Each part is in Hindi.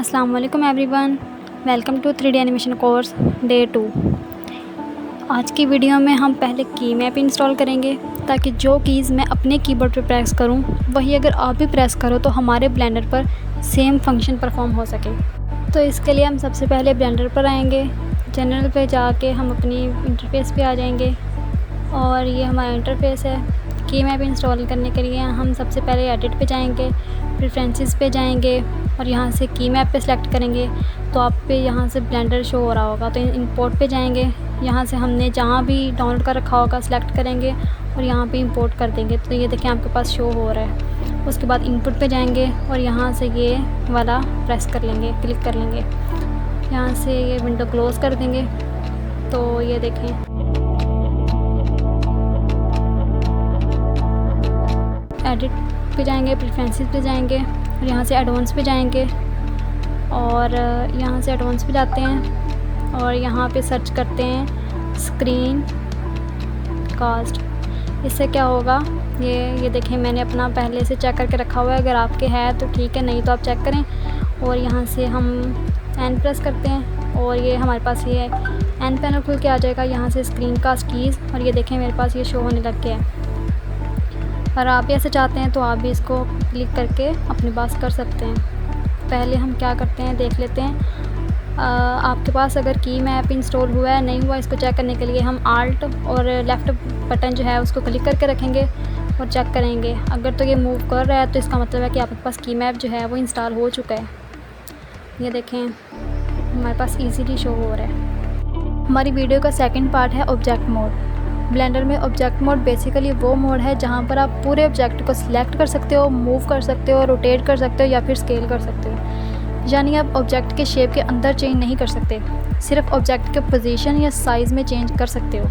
अस्सलाम वालेकुम everyone, welcome to 3D animation course day 2। आज की वीडियो में हम पहले की मैप इंस्टॉल करेंगे ताकि जो कीज़ मैं अपने कीबोर्ड पर प्रेस करूं वही अगर आप भी प्रेस करो तो हमारे ब्लेंडर पर सेम फंक्शन परफॉर्म हो सके। तो इसके लिए हम सबसे पहले ब्लेंडर पर आएंगे, जनरल पे जाके हम अपनी इंटरफेस पे आ जाएंगे और ये हमारा इंटरफेस है। की मैप इंस्टॉल करने के लिए हम सबसे पहले एडिट पे जाएंगे, प्रेफरेंसेस पे जाएंगे और यहाँ से की मैप पे सिलेक्ट करेंगे तो आप पे यहाँ से ब्लेंडर शो हो रहा होगा। तो इंपोर्ट पे जाएंगे, यहाँ से हमने जहाँ भी डाउनलोड कर रखा होगा सिलेक्ट करेंगे और यहाँ पे इंपोर्ट कर देंगे। तो ये देखें आपके पास शो हो रहा है। उसके बाद इनपुट पे जाएंगे और यहाँ से ये वाला प्रेस कर लेंगे, क्लिक कर लेंगे। यहाँ से ये विंडो क्लोज़ कर देंगे। तो ये देखें एडिट पे जाएंगे, प्रेफरेंसेस पे जाएंगे और यहाँ से एडवांस पे जाएंगे और यहाँ से एडवांस पे जाते हैं और यहाँ पे सर्च करते हैं स्क्रीन कास्ट। इससे क्या होगा, ये देखें मैंने अपना पहले से चेक करके रखा हुआ है। अगर आपके है तो ठीक है, नहीं तो आप चेक करें। और यहाँ से हम एन प्रेस करते हैं और ये हमारे पास ये एन पैनल खुल के आ जाएगा। यहाँ से स्क्रीन कास्ट कीज़ और ये देखें मेरे पास ये शो होने लग गया है। और आप ऐसे चाहते हैं तो आप भी इसको क्लिक करके अपने पास कर सकते हैं। पहले हम क्या करते हैं देख लेते हैं। आपके पास अगर की मैप इंस्टॉल हुआ है नहीं हुआ, इसको चेक करने के लिए हम आल्ट और लेफ़्ट बटन जो है उसको क्लिक करके रखेंगे और चेक करेंगे। अगर तो ये मूव कर रहा है तो इसका मतलब है कि आपके पास की मैप जो है वो इंस्टॉल हो चुका है। ये देखें हमारे पास ईजीली शो हो रहा है। हमारी वीडियो का सेकेंड पार्ट है ऑब्जेक्ट मोड। ब्लेंडर में ऑब्जेक्ट मोड बेसिकली वो मोड है जहाँ पर आप पूरे ऑब्जेक्ट को सिलेक्ट कर सकते हो, मूव कर सकते हो, रोटेट कर सकते हो या फिर स्केल कर सकते हो। यानी आप ऑब्जेक्ट के शेप के अंदर चेंज नहीं कर सकते, सिर्फ ऑब्जेक्ट के पोजीशन या साइज़ में चेंज कर सकते हो।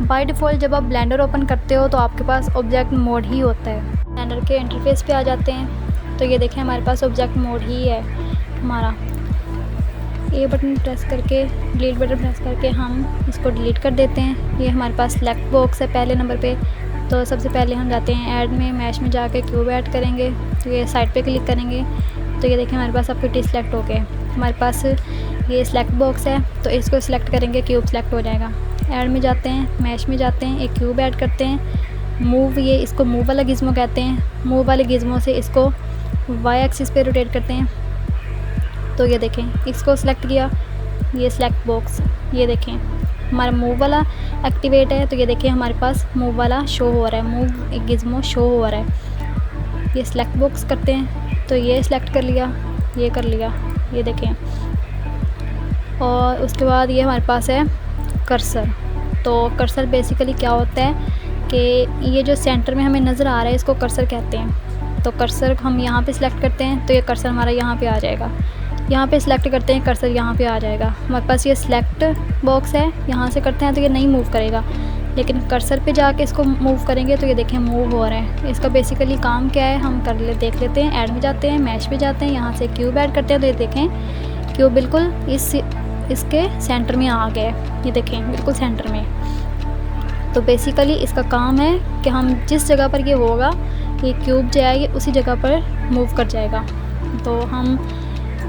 बाय डिफ़ॉल्ट जब आप ब्लेंडर ओपन करते हो तो आपके पास ऑब्जेक्ट मोड ही होता है। ब्लेंडर के इंटरफेस पे आ जाते हैं तो ये देखें हमारे पास ऑब्जेक्ट मोड ही है हमारा। ए बटन प्रेस करके, डिलीट बटन प्रेस करके हम इसको डिलीट कर देते हैं। ये हमारे पास सेलेक्ट बॉक्स है पहले नंबर पे। तो सबसे पहले हम जाते हैं ऐड में, मैश में जाके क्यूब ऐड करेंगे। तो ये साइड पे क्लिक करेंगे तो ये देखें हमारे पास अब फिट सिलेक्ट हो गए। हमारे पास ये सिलेक्ट बॉक्स है तो इसको सिलेक्ट करेंगे, क्यूब सेलेक्ट हो जाएगा। ऐड में जाते हैं, मैश में जाते हैं, एक क्यूब ऐड करते हैं। मूव, ये इसको मूव वाला गिज़्मो कहते हैं। मूव वाले गिज़्मो से इसको वाई एक्सिस पे रोटेट करते हैं। तो ये देखें इसको सिलेक्ट किया, ये सिलेक्ट बॉक्स, ये देखें हमारा मूव वाला एक्टिवेट है। तो ये देखें हमारे पास मूव वाला शो हो रहा है, मूव गिज़्मो शो हो रहा है। ये सिलेक्ट बॉक्स करते हैं तो ये सिलेक्ट कर लिया, ये कर लिया, ये देखें। और उसके बाद ये हमारे पास है कर्सर। तो कर्सर बेसिकली क्या होता है कि ये जो सेंटर में हमें नज़र आ रहा है इसको कर्सर कहते हैं। तो कर्सर हम यहाँ पे सिलेक्ट करते हैं तो ये कर्सर हमारा यहाँ पे आ जाएगा। यहाँ पे सिलेक्ट करते हैं, कर्सर यहाँ पे आ जाएगा। हमारे पास ये सिलेक्ट बॉक्स है, यहाँ से करते हैं तो ये नहीं मूव करेगा, लेकिन कर्सर पे जाके इसको मूव करेंगे तो ये देखें मूव हो रहा है। इसका बेसिकली काम क्या है हम देख लेते हैं। ऐड में जाते हैं, मैश पे जाते हैं, यहाँ से क्यूब ऐड करते हैं तो ये देखें क्यूब बिल्कुल इसके सेंटर में आ गया है। ये देखें बिल्कुल सेंटर में। तो बेसिकली इसका काम है कि हम जिस जगह पर ये होगा ये क्यूब जो है ये उसी जगह पर मूव कर जाएगा। तो हम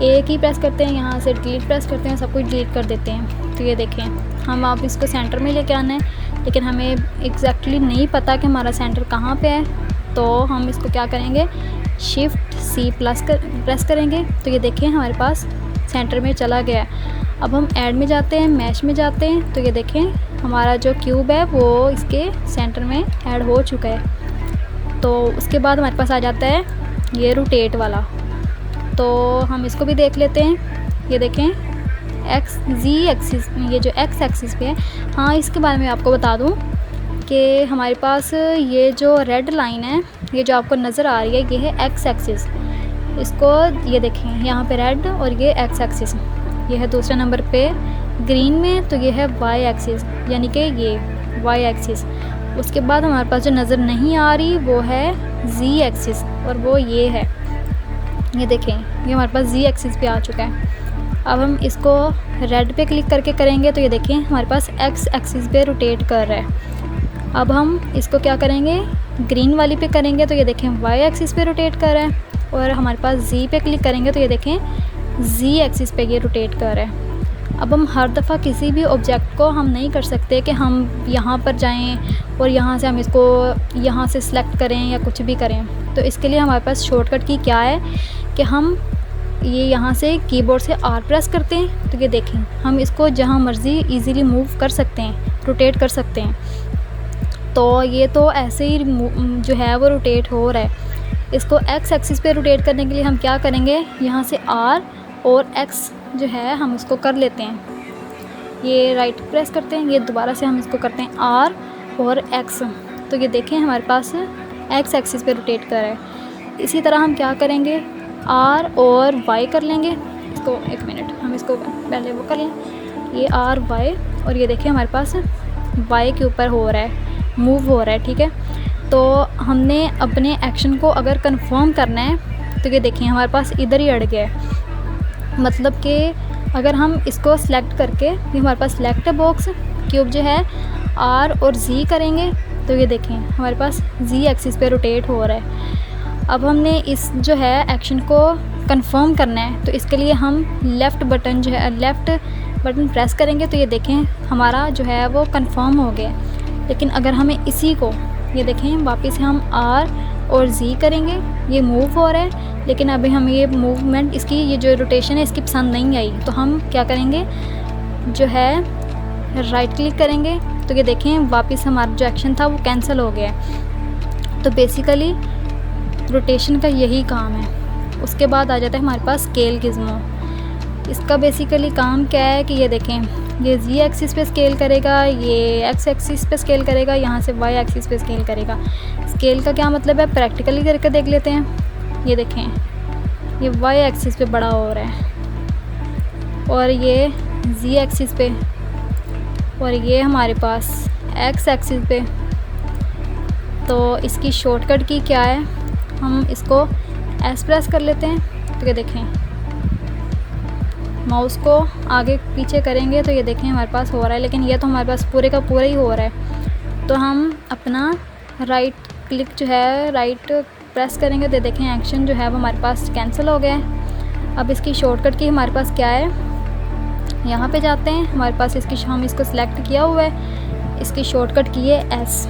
एक ही प्रेस करते हैं, यहाँ से डिलीट प्रेस करते हैं, सब कुछ डिलीट कर देते हैं। तो ये देखें हम आप इसको सेंटर में लेके आना है, लेकिन हमें एग्जैक्टली नहीं पता कि हमारा सेंटर कहाँ पे है। तो हम इसको क्या करेंगे, शिफ्ट सी प्लस प्रेस करेंगे तो ये देखें हमारे पास सेंटर में चला गया है। अब हम ऐड में जाते हैं, मैश में जाते हैं तो ये देखें हमारा जो क्यूब है वो इसके सेंटर में ऐड हो चुका है। तो उसके बाद हमारे पास आ जाता है ये रोटेट वाला। तो हम इसको भी देख लेते हैं। ये देखें एक्स जी एक्सिस, ये जो एक्स एक्सिस पे है। हाँ इसके बारे में आपको बता दूं कि हमारे पास ये जो रेड लाइन है ये जो आपको नज़र आ रही है ये है एक्स एक्सिस। इसको ये देखें यहाँ पे रेड और ये एक्स एक्सिस, ये है दूसरे नंबर पे ग्रीन में। तो ये है वाई एक्सिस, यानी कि ये वाई एक्सिस। उसके बाद हमारे पास जो नज़र नहीं आ रही वो है जी एक्सिस और वो ये है, ये देखें ये हमारे पास जी एक्सिस पे आ चुका है। अब हम इसको रेड पे क्लिक करके करेंगे तो ये देखें हमारे पास एक्स एक्सिस पे रोटेट कर रहा है। अब हम इसको क्या करेंगे, ग्रीन वाली पे करेंगे तो ये देखें वाई एक्सिस पे रोटेट कर रहा है। और हमारे पास जी पे क्लिक करेंगे तो ये देखें Z एक्सिस पे ये रोटेट कर रहा है। अब हम हर दफ़ा किसी भी ऑब्जेक्ट को हम नहीं कर सकते कि हम यहाँ पर जाएं और यहाँ से हम इसको यहाँ से सिलेक्ट करें या कुछ भी करें। तो इसके लिए हमारे पास शॉर्टकट की क्या है कि हम ये यहाँ से कीबोर्ड से R प्रेस करते हैं तो ये देखें हम इसको जहाँ मर्ज़ी इजीली मूव कर सकते हैं, रोटेट कर सकते हैं। तो ये तो ऐसे ही जो है वो रोटेट हो रहा है। इसको X एक्सिस पे रोटेट करने के लिए हम क्या करेंगे, यहाँ से R और X जो है हम इसको कर लेते हैं। ये राइट प्रेस करते हैं, ये दोबारा से हम इसको करते हैं R और X। तो ये देखें हमारे पास X एक्सिस पे रोटेट कर रहा है। इसी तरह हम क्या करेंगे, R और Y कर लेंगे। इसको एक मिनट हम इसको पहले वो कर लें, ये R Y और ये देखें हमारे पास Y के ऊपर हो रहा है, मूव हो रहा है। ठीक है, तो हमने अपने एक्शन को अगर कंफर्म करना है तो ये देखें हमारे पास इधर ही अड़ गया है। मतलब कि अगर हम इसको सिलेक्ट करके, ये हमारे पास सिलेक्ट है बॉक्स, क्यूब जो है R और Z करेंगे तो ये देखें हमारे पास Z एक्सिस पे रोटेट हो रहा है। अब हमने इस जो है एक्शन को कंफर्म करना है तो इसके लिए हम लेफ़्ट बटन जो है, लेफ़्ट बटन प्रेस करेंगे तो ये देखें हमारा जो है वो कंफर्म हो गया। लेकिन अगर हमें इसी को, ये देखें वापस हम R और Z करेंगे, ये मूव हो रहा है लेकिन अभी हमें ये मूवमेंट, इसकी ये जो रोटेशन है इसकी पसंद नहीं आई। तो हम क्या करेंगे, जो है राइट क्लिक करेंगे तो ये देखें वापस हमारा जो एक्शन था वो कैंसिल हो गया है। तो बेसिकली रोटेशन का यही काम है। उसके बाद आ जाता है हमारे पास स्केल गिज़्मो। इसका बेसिकली काम क्या है कि ये देखें ये Z एक्सिस पे स्केल करेगा, ये X एक्सिस पे स्केल करेगा, यहाँ से Y एक्सिस पे स्केल करेगा। स्केल का क्या मतलब है, प्रैक्टिकली करके देख लेते हैं। ये देखें ये Y एक्सिस पे बड़ा हो रहा है और ये Z एक्सिस पे, और ये हमारे पास X एक्सिस पे। तो इसकी शॉर्टकट की क्या है, हम इसको S प्रेस कर लेते हैं तो ये देखें माउस को आगे पीछे करेंगे तो ये देखें हमारे पास हो रहा है। लेकिन ये तो हमारे पास पूरे का पूरा ही हो रहा है। तो हम अपना राइट क्लिक जो है, राइट प्रेस करेंगे तो देखें एक्शन जो है वो हमारे पास कैंसिल हो गया है। अब इसकी शॉर्टकट की हमारे पास क्या है, यहाँ पे जाते हैं, हमारे पास इसकी, हम इसको सिलेक्ट किया हुआ है, इसकी शॉर्टकट की है S।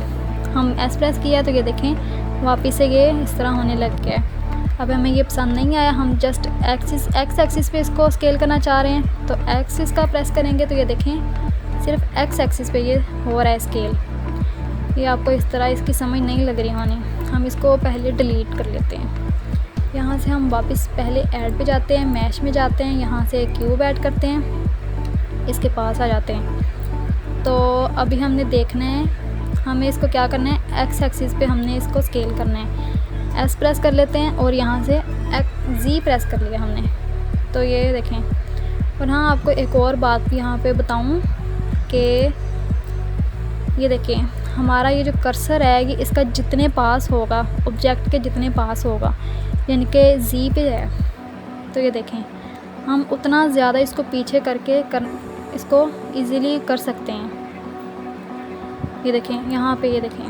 हम S प्रेस किया तो ये देखें वापस से ये इस तरह होने लग गया है। अब हमें ये पसंद नहीं आया, हम जस्ट X एक्सिस पे इसको स्केल करना चाह रहे हैं तो एक्सिस का प्रेस करेंगे तो ये देखें सिर्फ X एक्सिस पे ये हो रहा है स्केल। ये आपको इस तरह इसकी समझ नहीं लग रही होनी। हम इसको पहले डिलीट कर लेते हैं। यहाँ से हम वापस पहले ऐड पे जाते हैं, मैश में जाते हैं, यहाँ से क्यूब ऐड करते हैं, इसके पास आ जाते हैं। तो अभी हमने देखना है हमें इसको क्या करना है, X एक्सिस पे हमने इसको स्केल करना है। S प्रेस कर लेते हैं और यहाँ से Z प्रेस कर लिया हमने। तो ये देखें। और हाँ, आपको एक और बात भी यहाँ पे बताऊँ कि ये देखें हमारा ये जो कर्सर है ये इसका जितने पास होगा, ऑब्जेक्ट के जितने पास होगा, यानी कि Z पे है, तो ये देखें हम उतना ज़्यादा इसको पीछे करके इसको ईज़िली कर सकते हैं। ये देखें यहाँ पे, ये देखें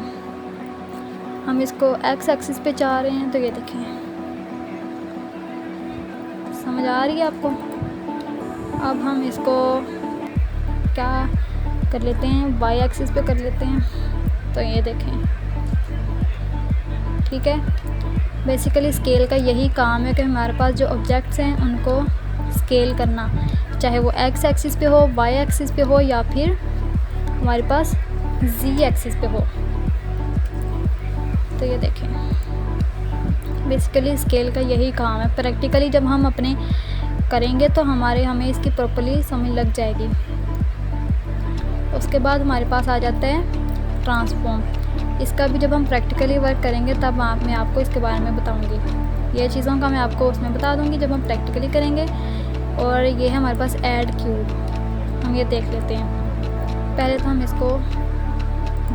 हम इसको X एक्सिस पे चाह रहे हैं तो ये देखें, समझ आ रही है आपको। अब हम इसको क्या कर लेते हैं, Y एक्सिस पे कर लेते हैं तो ये देखें। ठीक है, बेसिकली स्केल का यही काम है कि हमारे पास जो ऑब्जेक्ट्स हैं उनको स्केल करना, चाहे वो X एक्सिस पे हो, Y एक्सिस पे हो या फिर हमारे पास Z एक्सिस पे हो। तो ये देखें बेसिकली स्केल का यही काम है। प्रैक्टिकली जब हम अपने करेंगे तो हमें इसकी प्रॉपर्ली समझ लग जाएगी। उसके बाद हमारे पास आ जाता है ट्रांसफॉर्म। इसका भी जब हम प्रैक्टिकली वर्क करेंगे तब मैं आपको इसके बारे में बताऊंगी। ये चीज़ों का मैं आपको उसमें बता दूंगी जब हम प्रैक्टिकली करेंगे। और ये है हमारे पास ऐड क्यूब, हम ये देख लेते हैं। पहले तो हम इसको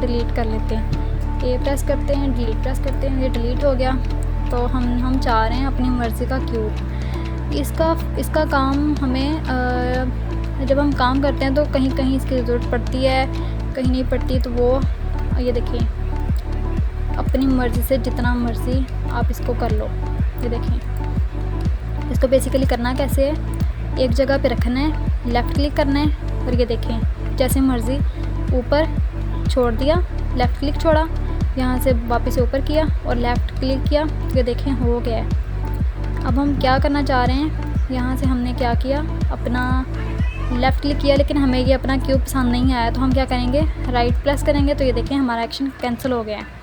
डिलीट कर लेते हैं, ए प्रेस करते हैं, डिलीट प्रेस करते हैं, ये डिलीट हो गया। तो हम चाह रहे हैं अपनी मर्ज़ी का क्यूब। इसका काम हमें जब हम काम करते हैं तो कहीं कहीं इसकी ज़रूरत पड़ती है, कहीं नहीं पड़ती। तो वो ये देखिए अपनी मर्ज़ी से जितना मर्ज़ी आप इसको कर लो। ये देखें इसको बेसिकली करना कैसे है, एक जगह पे रखना है, लेफ़्ट क्लिक करना है और ये देखें जैसे मर्ज़ी ऊपर छोड़ दिया, लेफ़्ट क्लिक छोड़ा, यहाँ से वापस ऊपर किया और लेफ़्ट क्लिक किया, ये देखें हो गया है। अब हम क्या करना चाह रहे हैं, यहाँ से हमने क्या किया, अपना लेफ़्ट क्लिक किया लेकिन हमें ये अपना क्यूब पसंद नहीं आया, तो हम क्या करेंगे, राइट प्रेस करेंगे तो ये देखें हमारा एक्शन कैंसिल हो गया है।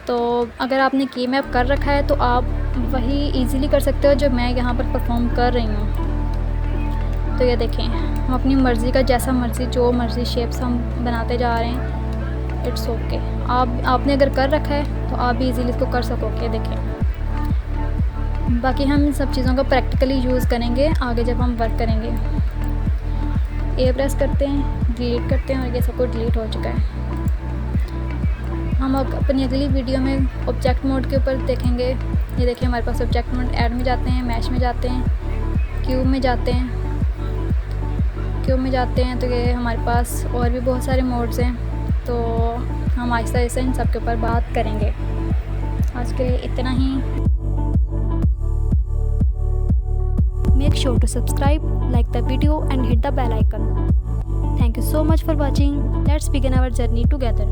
तो अगर आपने की मैप कर रखा है तो आप वही इजीली कर सकते हो जो मैं यहाँ पर परफॉर्म कर रही हूँ। तो ये देखें हम अपनी मर्ज़ी का जैसा मर्ज़ी जो मर्ज़ी शेप्स हम बनाते जा रहे हैं, इट्स ओके। आपने अगर कर रखा है तो आप भी इजीली इसको कर सकोगे। देखें बाकी हम इन सब चीज़ों का प्रैक्टिकली यूज़ करेंगे आगे जब हम वर्क करेंगे। ए प्रेस करते हैं, डिलीट करते हैं और ये सब कुछ डिलीट हो चुका है। हम अब अपनी अगली वीडियो में ऑब्जेक्ट मोड के ऊपर देखेंगे। ये देखिए हमारे पास ऑब्जेक्ट मोड ऐड में जाते हैं, मैश में जाते हैं, क्यूब में जाते हैं। क्यूब में जाते हैं तो ये हमारे पास और भी बहुत सारे मोड्स हैं, तो हम आहिस्ता आहिस्ता इन सब के ऊपर बात करेंगे। आज के लिए इतना ही। Make sure to subscribe, like the video and hit the bell icon. Thank you so much for watching. Let's begin our journey together.